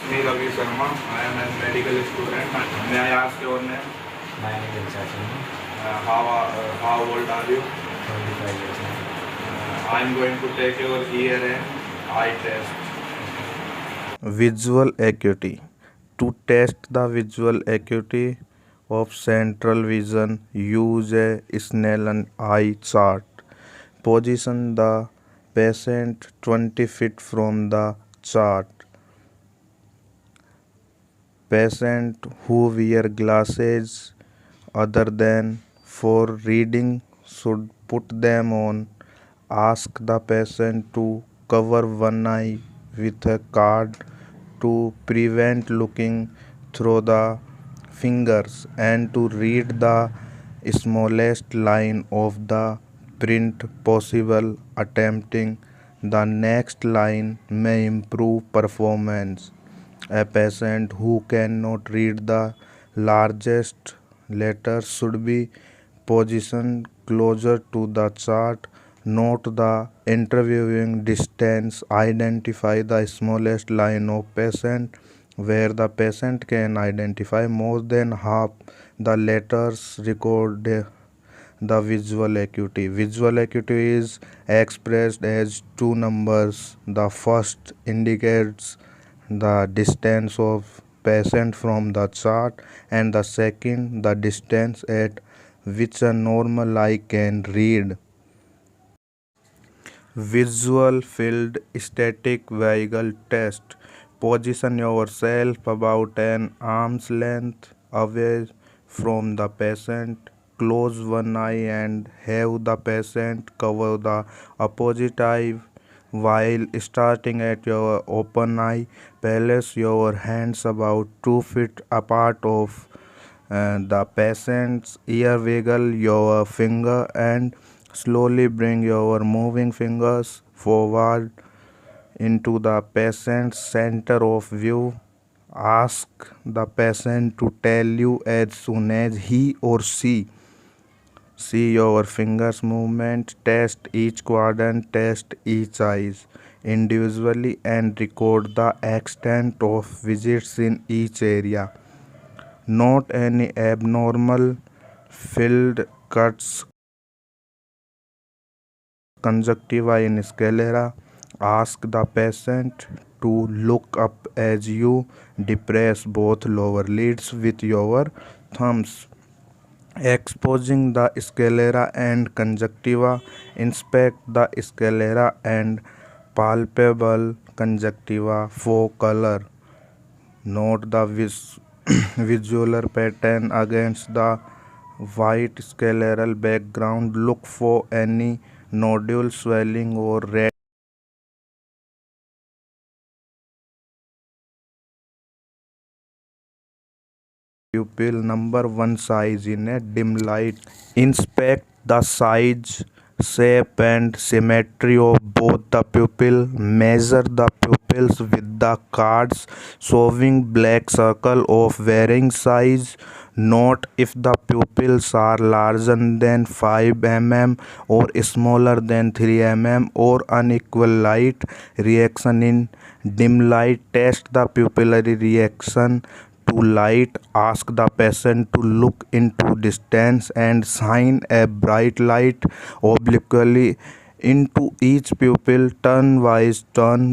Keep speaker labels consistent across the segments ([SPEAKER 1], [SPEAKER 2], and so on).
[SPEAKER 1] Me, Ravi Sharma. I am a medical student. May I ask your name?
[SPEAKER 2] My name is Sachin,
[SPEAKER 1] How old are you?
[SPEAKER 2] 25 years old.
[SPEAKER 1] I am going to take your ear and eye test.
[SPEAKER 3] Visual acuity. To test the visual acuity of central vision, use a Snellen eye chart. Position the patient 20 feet from the chart. Patient who wear glasses other than for reading should put them on. Ask the patient to cover one eye with a card to prevent looking through the fingers and to read the smallest line of the print possible. Attempting the next line may improve performance. A patient who cannot read the largest letters should be positioned closer to the chart. Note the interviewing distance. Identify the smallest line of patient where the patient can identify more than half the letters. Record the visual acuity. Visual acuity is expressed as two numbers. The first indicates the distance of patient from the chart, and the second the distance at which a normal eye can read. Visual field static vehicle test. Position yourself about an arm's length away from the patient. Close one eye and have the patient cover the opposite eye. While starting at your open eye, place your hands about 2 feet apart of the patient's ear. Wiggle your finger and slowly bring your moving fingers forward into the patient's center of view. Ask the patient to tell you as soon as he or she see your fingers movement. Test each quadrant, test each eyes individually and record the extent of visits in each area. Note any abnormal filled cuts, conjunctiva in sclera. Ask the patient to look up as you depress both lower lids with your thumbs, exposing the sclera and conjunctiva. Inspect the sclera and palpable conjunctiva for color. Note the visual pattern against the white scleral background. Look for any nodule, swelling, or red pupil. Number 1 size in a dim light. Inspect the size, shape and symmetry of both the pupil. Measure the pupils with the cards showing black circle of varying size. Note if the pupils are larger than 5 mm or smaller than 3 mm or unequal light reaction in dim light. Test the pupillary reaction to light. Ask the patient to look into distance and shine a bright light obliquely into each pupil. Turn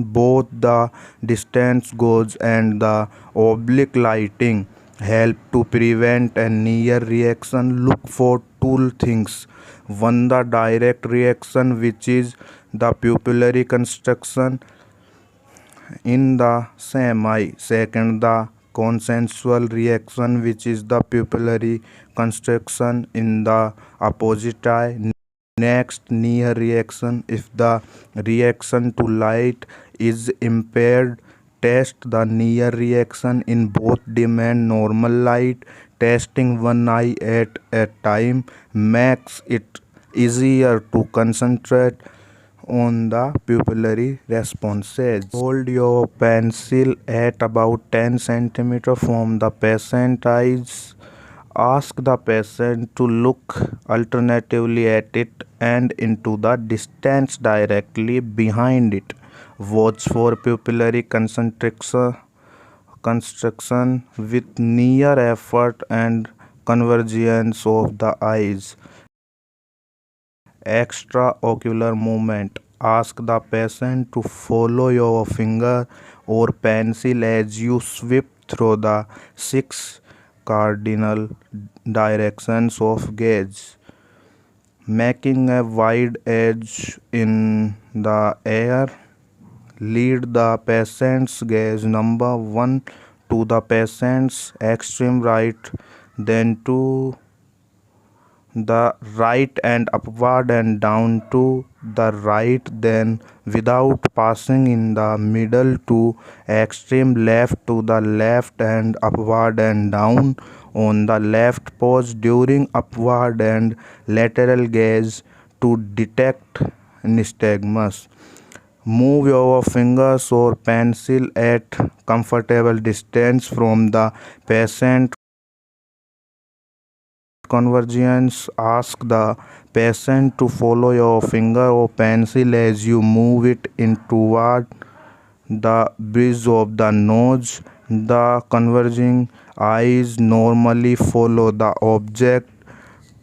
[SPEAKER 3] both the distance gauge and the oblique lighting help to prevent a near reaction. Look for two things: one, the direct reaction, which is the pupillary construction in the same eye. Second, the consensual reaction, which is the pupillary construction in the opposite eye. Next, near reaction. If the reaction to light is impaired, test the near reaction in both dim and normal light. Testing one eye at a time makes it easier to concentrate on the pupillary responses. Hold your pencil at about 10 cm from the patient eyes. Ask the patient to look alternatively at it and into the distance directly behind it. Watch for pupillary constriction construction with near effort and convergence of the eyes. Extraocular movement. Ask the patient to follow your finger or pencil as you sweep through the six cardinal directions of gaze, making a wide edge in the air. Lead the patient's gaze number 1 to the patient's extreme right, then to the right and upward and down to the right, then without passing in the middle to extreme left to the left and upward and down on the left. Pause during upward and lateral gaze to detect nystagmus. Move your fingers or pencil at comfortable distance from the patient. Convergence. Ask the patient to follow your finger or pencil as you move it in toward the bridge of the nose. The converging eyes normally follow the object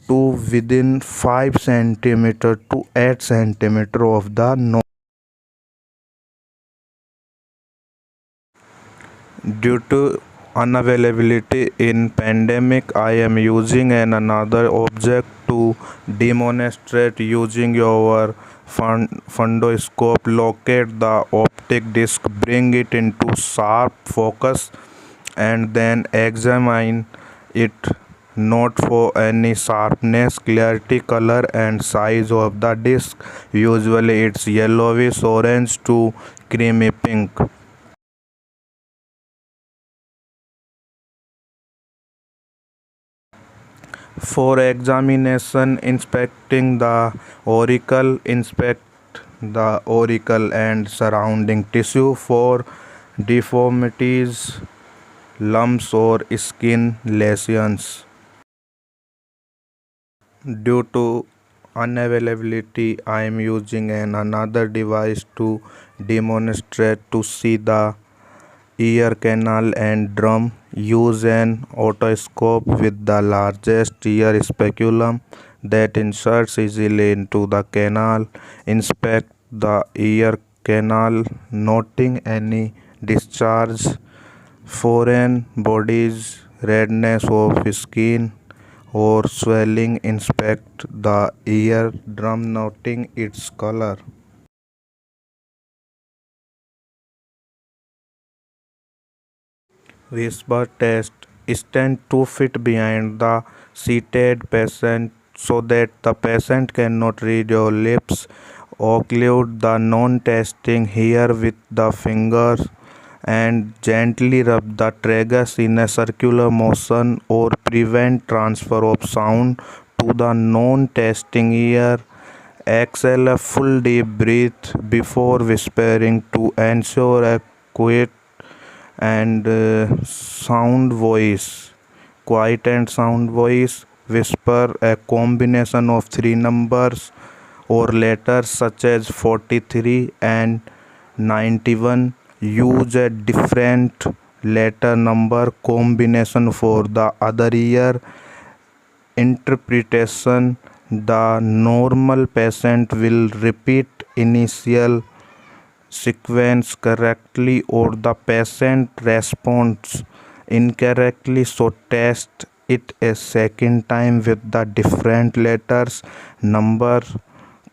[SPEAKER 3] to within 5 cm to 8 cm of the nose. Due to unavailability in pandemic, I am using another object to demonstrate. Using your fundoscope, locate the optic disc, bring it into sharp focus, and then examine it. Note for any sharpness, clarity, color, and size of the disc. Usually it's yellowish orange to creamy pink. For examination, inspecting the auricle, inspect the auricle and surrounding tissue for deformities, lumps, or skin lesions. Due to unavailability, I am using another device to demonstrate. To see the ear canal and drum, use an otoscope with the largest ear speculum that inserts easily into the canal. Inspect the ear canal, noting any discharge, foreign bodies, redness of skin, or swelling. Inspect the ear drum, noting its color. Whisper test. Stand 2 feet behind the seated patient so that the patient cannot read your lips. Occlude the non-testing hair with the fingers and gently rub the tragus in a circular motion or prevent transfer of sound to the non-testing ear. Exhale a full deep breath before whispering to ensure a quiet and sound voice. Quiet and sound voice. Whisper a combination of 3 numbers or letters such as 43 and 91. Use a different letter number combination for the other ear. Interpretation. The normal patient will repeat initial sequence correctly or the patient responds incorrectly, so test it a second time with the different letters number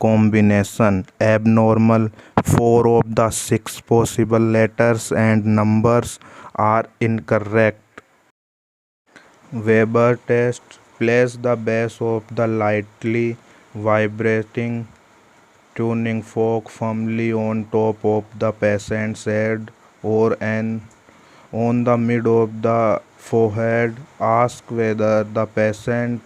[SPEAKER 3] combination. Abnormal. 4 of the 6 possible letters and numbers are incorrect. Weber test. Place the base of the lightly vibrating tuning fork firmly on top of the patient's head or on the mid of the forehead. Ask whether the patient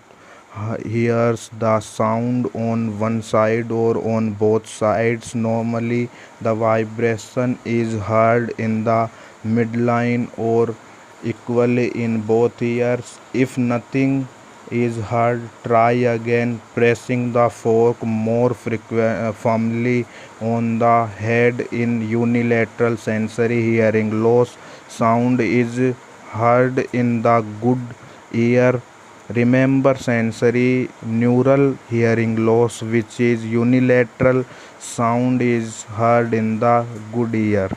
[SPEAKER 3] hears the sound on one side or on both sides. Normally, the vibration is heard in the midline or equally in both ears. If nothing is heard. Try again, pressing the fork more firmly on the head. In unilateral sensory hearing loss, sound is heard in the good ear. Remember, sensory neural hearing loss, which is unilateral, sound is heard in the good ear.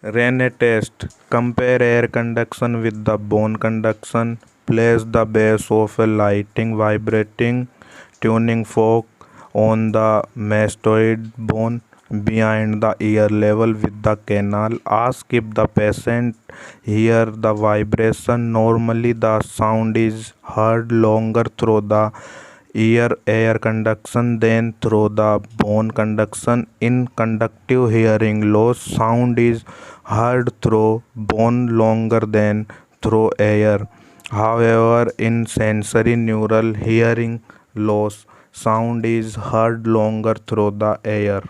[SPEAKER 3] Rene test. Compare air conduction with the bone conduction. Place the base of a lighting vibrating tuning fork on the mastoid bone behind the ear level with the canal. Ask if the patient hear the vibration. Normally the sound is heard longer through the ear air conduction than through the bone conduction. In conductive hearing loss, sound is heard through bone longer than through air. However, in sensory neural hearing loss, sound is heard longer through the air.